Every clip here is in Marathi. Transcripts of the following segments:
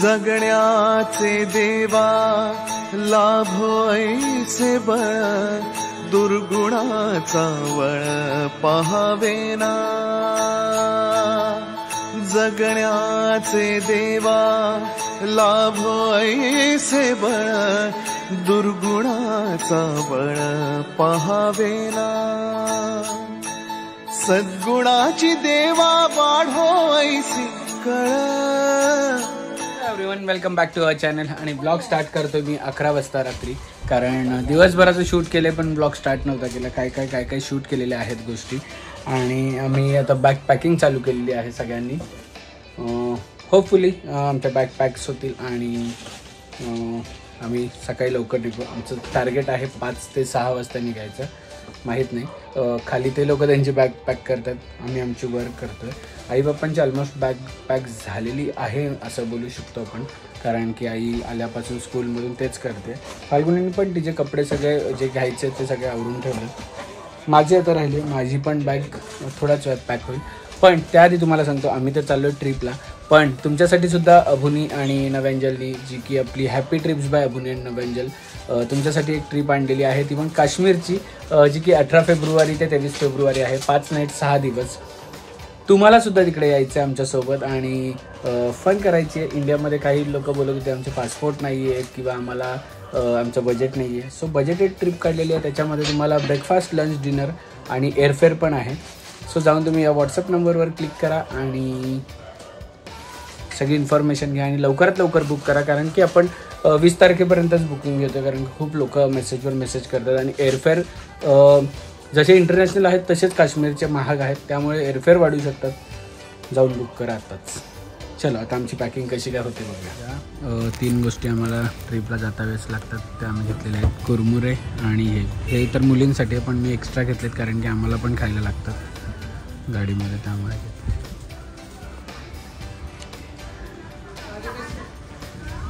जगण्याचे देवा लाभो ऐसे बळ दुर्गुणाचा वळ पहावेना जगण्याचे देवा लाभो ऐसे बळ दुर्गुणाचा बळ पहावेना सद्गुणाची देवा वाढो ऐसी कळ। Everyone welcome back to our channel. आणि ब्लॉग स्टार्ट करतो मी 11 वाजता रात्री, कारण दिवसभराचं शूट केले पण ब्लॉग स्टार्ट नव्हता केला। काय शूट केलेले आहेत गोष्टी, आणि आम्ही आता बॅग पॅकिंग चालू केलेली आहे सगळ्यांनी। होपफुली आमच्या बॅग पॅक्स होतील आणि आम्ही सकाळी लवकर निघू। आमचं टार्गेट आहे 5 ते 6 वाजता निघायचं। माहीत नाही खाली ते लोक त्यांची बॅग पॅक करतात, आम्ही आमची वर्क करतोय। आई बाप्पांची ऑलमोस्ट बॅग पॅक झालेली आहे असं बोलू शकतो आपण, कारण की आई आल्यापासून स्कूलमधून तेच करते। फाल्गुनीने पण तिचे कपडे सगळे जे घ्यायचे ते सगळे आवरून ठेवले। माझी आता राहिली, माझी पण बॅग थोड्याच वेळात पॅक होईल। पण त्याआधी तुम्हाला सांगतो आम्ही तर चाललो ट्रिपला, पण तुमच्यासाठी सुद्धा अभुनी आणि नव्यांजलनी, जी की आपली हॅपी ट्रिप्स बाय अभुनी आणि नव्यांजल, तुमच्यासाठी एक ट्रिप आणलेली आहे। ती पण काश्मीरची, जी की 18 फेब्रुवारी ते 23 फेब्रुवारी आहे। 5 नाईट 6 दिवस तुम्हाला सुद्धा तिकडे यायचं आहे आमच्यासोबत आणि फन करायची आहे। इंडियामध्ये काही लोक बोलत होते आमचे पासपोर्ट नाही आहेत किंवा आम्हाला आमचं बजेट नाही आहे। सो बजेटेड ट्रिप काढलेली आहे, त्याच्यामध्ये तुम्हाला ब्रेकफास्ट, लंच, डिनर आणि एअरफेअर पण आहे। सो जाऊन तुम्ही या व्हॉट्सअप नंबरवर क्लिक करा आणि सगळी इन्फॉर्मेशन घ्या आणि लवकरात लवकर बुक करा, कारण की आपण 20 तारखेपर्यंतच बुकिंग घेतो, कारण खूप लोक मेसेजवर मेसेज करतात। आणि एअरफेअर जसे इंटरनॅशनल आहेत तसेच काश्मीरचे महाग आहेत, त्यामुळे एअरफेअर वाढू शकतात। जाऊन बुक करा आताच। चलो आता आमची पॅकिंग कशी काय होते बघूया। 3 गोष्टी आम्हाला ट्रिपला जाता वेळेस लागतात, त्या आम्ही घेतलेल्या आहेत, कुरमुरे आणि हे तर मुलींसाठी आहे, पण मी एक्स्ट्रा घेतलेत कारण की आम्हाला पण खायला लागतात गाडीमध्ये, त्यामुळे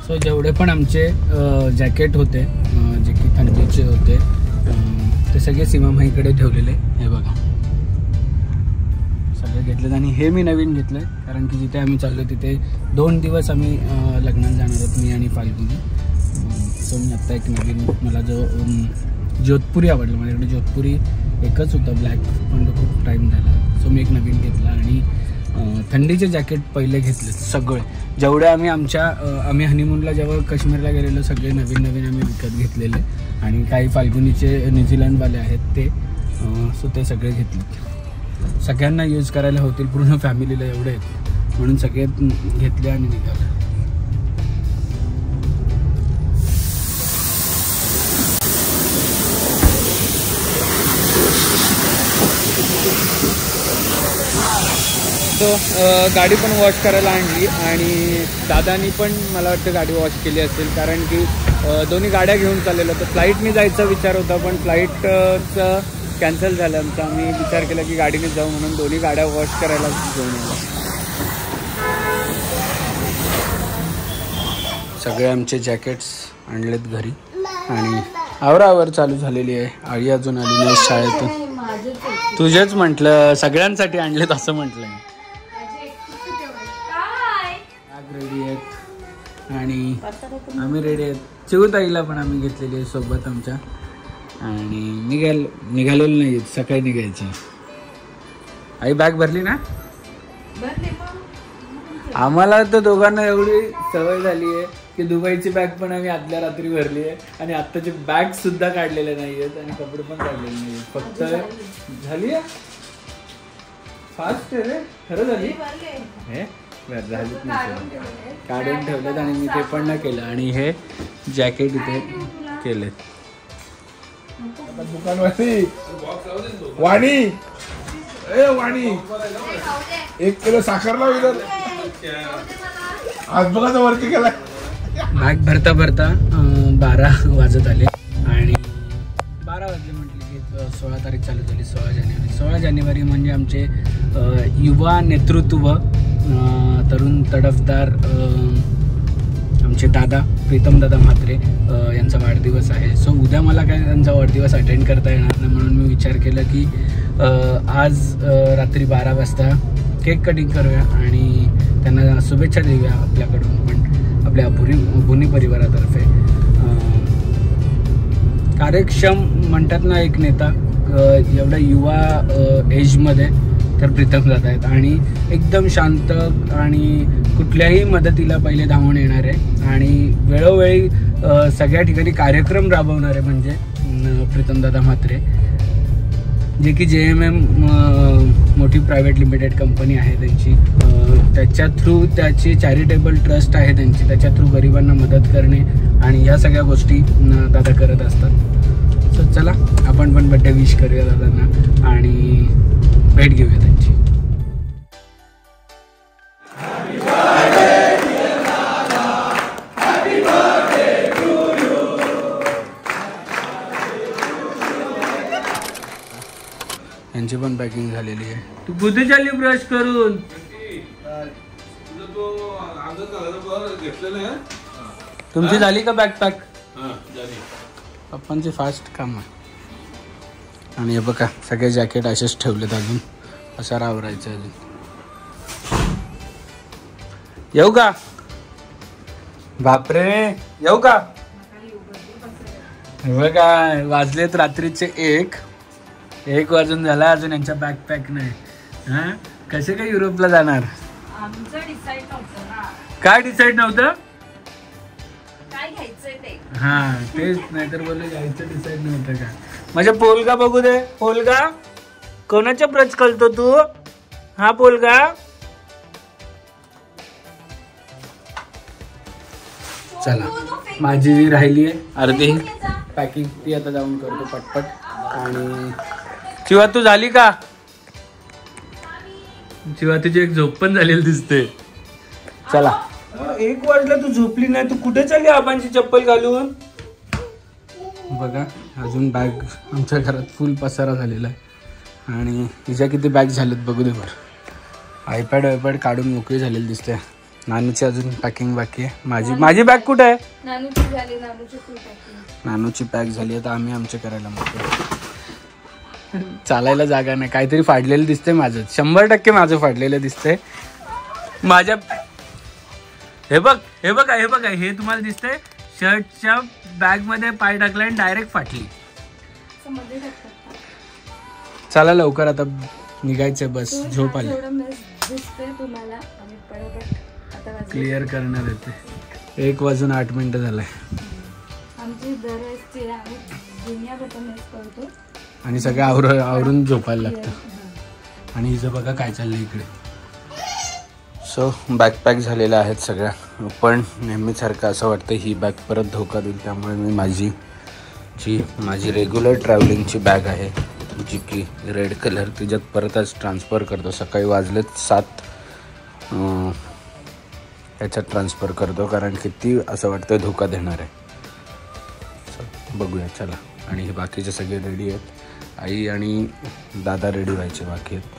सो जेवढे पण आमचे जॅकेट होते जे की थंडीचे होते ते सगळे सीमामाईकडे ठेवलेले। हे बघा सगळे घेतलेत आणि हे मी नवीन घेतलं आहे, कारण की जिथे आम्ही चाललो तिथे 2 दिवस आम्ही लग्नाला जाणार आहोत, मी आणि फाल्गुनी। सो मी आत्ता एक नवीन, मला जो जोधपुरी आवडलं, माझ्याकडे जोधपुरी एकच होतं ब्लॅक, पण तो खूप टाईम झाला। सो मी एक नवीन घेतला आणि थंडीचे जॅकेट पहिले घेतले सगळे, जेवढे आम्ही हनीमूनला जेव्हा काश्मीरला गेलेलो सगळे नवीन आम्ही विकत घेतलेले, आणि काही फाल्गुनीचे न्यूझीलंडवाले आहेत ते, सो ते सगळे घेतले। सगळ्यांना यूज करायला होतील, पूर्ण फॅमिलीला एवढे आहेत म्हणून सगळे घेतले आणि निघाले। तो गाडी पण वॉश करायला आणली आणि दादानी पण मला वाटतं गाडी वॉश केली असेल, कारण की दोन्ही गाड्या घेऊन चाललेलो होतो। फ्लाईटने जायचा विचार होता पण फ्लाईटचं कॅन्सल झालं आमचं। आम्ही विचार केला की गाडीने जाऊ म्हणून दोन्ही गाड्या वॉश करायला घेऊन आलो। सगळे आमचे जॅकेट्स आणलेत घरी आणि आवरावर चालू झालेली आहे। आई अजून आली नाही शाळेतून, तुझेच म्हटलं सगळ्यांसाठी आणलेत असं म्हटलं। रेडी आहेत आणि आम्ही रेडी आहेत। चिवताईला पण आम्ही घेतलेली आहे सोबत आमच्या, आणि निघालेलो नाही, सकाळी निघायची। आई बॅग भरली ना? आम्हाला तर दोघांना एवढी सवय झाली आहे की दुबईची बॅग पण आम्ही आदल्या रात्री भरली आहे आणि आत्ताची बॅग सुद्धा काढलेले नाही आहेत आणि कपडे पण काढलेले नाही आहेत, फक्त झाली आहे फास्ट आहे रे, खरं झाली हे झालीच नाही, काढून ठेवलेत आणि मी ते पण नाही केलं। आणि हे जॅकेट इथे केलेत। दुकानवाली वाणी, ए वाणी 1 किलो साखर लाव इधर, आज बघा वरती केला। बॅग भरता 12 वाजत आले आणि 12 वाजले म्हटले की 16 तारीख चालू झाली, 16 जानेवारी। 16 जानेवारी म्हणजे आमचे युवा नेतृत्व, तरुण तडफदार आमचे दादा प्रीतम दादा म्हात्रे यांचा वाढदिवस आहे। सो उद्या मला काय त्यांचा वाढदिवस अटेंड करता येणार नाही, म्हणून मी विचार केला की आज रात्री 12 वाजता केक कटिंग करूया आणि त्यांना शुभेच्छा देऊया आपल्याकडून पण। आपल्या पुणे परिवारातर्फे. कार्यक्षम म्हणतात ना एक नेता, एवढा युवा एजमध्ये तर प्रीतम दादा आहेत आणि एकदम शांत आणि कुठल्याही मदतीला पहिले धावून येणारे आणि वेळोवेळी सगळ्या ठिकाणी कार्यक्रम राबवणारे म्हणजे प्रीतम दादा म्हात्रे, जे की JMM मोठी प्रायव्हेट लिमिटेड कंपनी आहे त्यांची. त्याच्या थ्रू त्याची चॅरिटेबल ट्रस्ट आहे त्यांची, त्याच्या थ्रू गरिबांना मदत करणे आणि ह्या सगळ्या गोष्टी दादा करत असतात. सो चला आपण पण बड्डे विश करूया दादांना आणि भेट घेऊया त्यांची. यांची पण पॅकिंग झालेली आहे. तू कुठे चालली ब्रश करून? तुमची झाली का बॅग पॅक? पप्पांची फास्ट काम आहे. आणि हे बघा सगळे जॅकेट असेच ठेवलेत, अजून असा आवरायचं अजून. येऊ का? बापरे येऊ का? बघा वाजलेत रात्रीचे 1 वाजून झाला, अजून यांच्या बॅकपॅक नाही. हा कसे काय युरोपला जाणार? आमचं डिसाईड नव्हतं ना. काय डिसाईड नव्हतं? काय घ्यायचंय ते. हा तेच, नाहीतर बोलले जायचं डिसाईड नव्हतं का? माझ्या पोलगा बघू दे. पोलगा कोणाच्या ब्रश करतो तू? हा पोलगा चला माझी जी राहिली आहे अर्धी पॅकिंग ती आता जाऊन करतो पटपट. आणि शिवा तू झाली का? शिवा तुझी एक झोप पण झालेली दिसते. चला 1 वाजलं तू झोपली नाही, तू कुठे चालली आबांची चप्पल घालून? बघा अजून बॅग आमच्या घरात फुल पसारा झालेला आहे आणि तिच्या किती बॅग झालेत बघू दे बरं. आयपॅड काढून मोकळी झालेली दिसते. नानूची अजून पॅकिंग बाकी आहे. माझी बॅग कुठे आहे? नानूची पॅक झाली आहे. तर आम्ही आमचे करायला मोकळे. चालायला जागा नाही, काहीतरी फाडलेलं दिसतंय माझं. 100% माझं फाडलेलं दिसतंय माझ्या. हे बघा हे तुम्हाला दिसतंय. शर्टच्या बॅग मध्ये पाय टाकला आणि डायरेक्ट फाटली. चला लवकर आता निघायचंय, बस झोप आली. क्लिअर करणार येते. 1 वाजून 8 मिनिटं झालाय आणि सगळं आवरून झोपायला लागतं. आणि हिचं बघा काय चाललंय इकडे. सो बॅकपॅक झालेल्या आहेत सगळ्या, पण नेहमीसारखं असं वाटतं ही बॅग परत धोका देईल. त्यामुळे मी माझी रेग्युलर ट्रॅव्हलिंगची बॅग आहे जी की रेड कलर, तिच्यात परतच ट्रान्सफर करतो. सकाळी वाजलेत 7 याच्यात ट्रान्सफर करतो, कारण किती असं वाटतं धोका देणार आहे. बघूया चला. आणि हे बाकीचे सगळे रेडी आहेत. आई आणि दादा रेडी व्हायचे बाकी आहेत.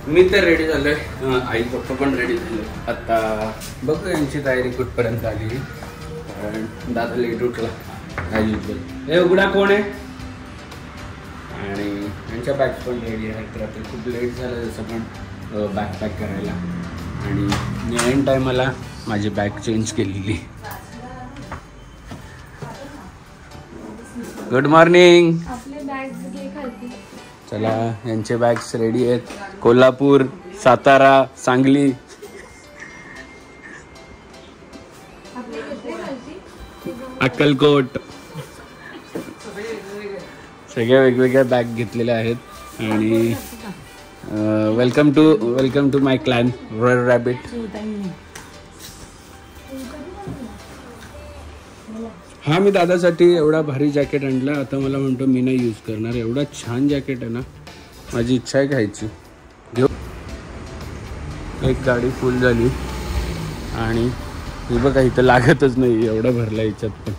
मी तर रेडी झालोय, आई पप्पा पण रेडी झाले. आता बघू यांची तयारी कुठपर्यंत आली, कारण दादा लेट उठला ॲज युजल. हे उघडा कोण आहे? आणि यांच्या बॅग्स पण रेडी आहेत. रात्री खूप लेट झालं जसं पण बॅग पॅक करायला, आणि मी ऐन टायमाला माझी बॅग चेंज केलेली. Good morning. चला यांचे बॅग्स रेडी आहेत. कोल्हापूर, सातारा, सांगली, अक्कलकोट सगळ्या वेगवेगळ्या बॅग घेतलेल्या आहेत. आणि welcome to my clan royal rabbit. हा मी दादासाठी एवढा भारी जॅकेट आणला. आता मला म्हणतो मी नाही यूज करणार. एवढा छान जॅकेट आहे ना, माझी इच्छा आहे घ्यायची. घेऊ. एक गाडी फुल झाली आणि हे बघा इथं लागतच नाही, एवढा भरला याच्यात. पण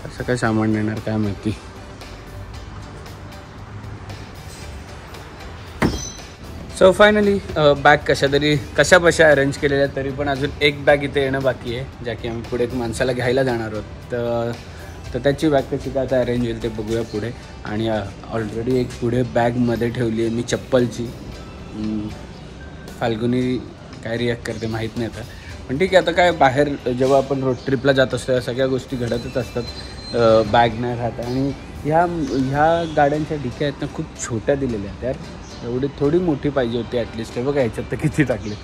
असं काय सामान नेणार काय माहिती. सो फायनली बॅग कशा बशा अरेंज केलेल्या, तरी पण अजून एक बॅग इथे येणं बाकी आहे, ज्या की आम्ही पुढे एक माणसाला घ्यायला जाणार आहोत. तर तर त्याची बॅग कशी काय आता अरेंज होईल ते बघूया पुढे. आणि ऑलरेडी एक पुढे बॅगमध्ये ठेवली आहे मी चप्पलची. फाल्गुनी काय रिॲक्ट करते माहीत नाही आता, पण ठीक आहे. आता काय बाहेर जेव्हा आपण रोड ट्रिपला जात असतो या सगळ्या गोष्टी घडतच असतात. बॅग नाही राहत. आणि ह्या गाड्यांच्या डिक्या आहेत ना खूप छोट्या दिलेल्या आहेत यार. एवढी थोडी मोठी पाहिजे होती ॲटलिस्ट. हे बघा ह्याच्यात तर किती टाकले,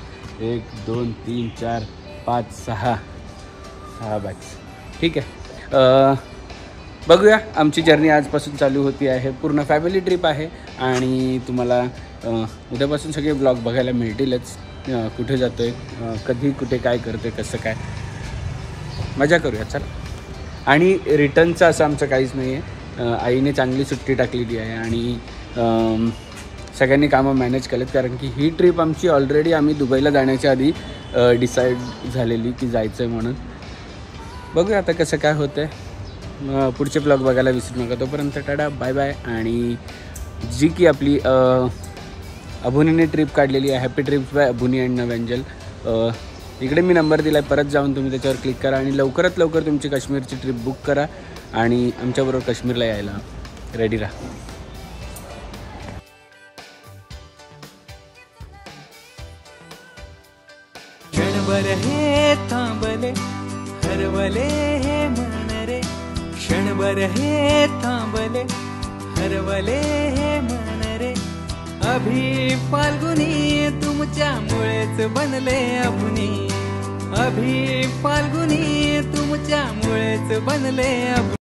1 2 3 4 5 6 बॅग्स. ठीक आहे, बघूया. आमची जर्नी आजपासून चालू होती आहे. पूर्ण फॅमिली ट्रिप आहे आणि तुम्हाला उद्यापासून सगळे ब्लॉग बघायला मिळतीलच. कुठे जातो आहे, कधी कुठे काय करतो आहे, कसं काय मजा करूया चला. आणि रिटर्नचं असं आमचं काहीच नाही आहे. आईने चांगली सुट्टी टाकलेली आहे आणि सगळ्यांनी कामं मॅनेज केलेत. कारण की ही ट्रिप आमची ऑलरेडी आम्ही दुबईला जाण्याच्या आधी डिसाईड झालेली की जायचं आहे म्हणून. बघूया आता कसं काय होतं आहे. पुढचे ब्लॉग बघायला विसरू नका. तोपर्यंत टाटा बाय बाय. आणि जी की आपली अभुनीने ट्रिप काढलेली आहे, हॅपी ट्रिप्स बाय अभुनी अँड नवेंजल. इकडे मी नंबर दिला आहे, परत जाऊन तुम्ही त्याच्यावर क्लिक करा आणि लवकरात लवकर तुमची काश्मीरची ट्रिप बुक करा आणि आमच्याबरोबर काश्मीरला यायला रेडी राहा. क्षणभर हे थांबले हरवले हे मन रे, क्षणभर हे थांबले हरवले हे मन रे. अभि फाल्गुनी तुमच्यामुळेच बनले अभुनी, अभि फाल्गुनी तुमच्यामुळेच बनले अभुनी.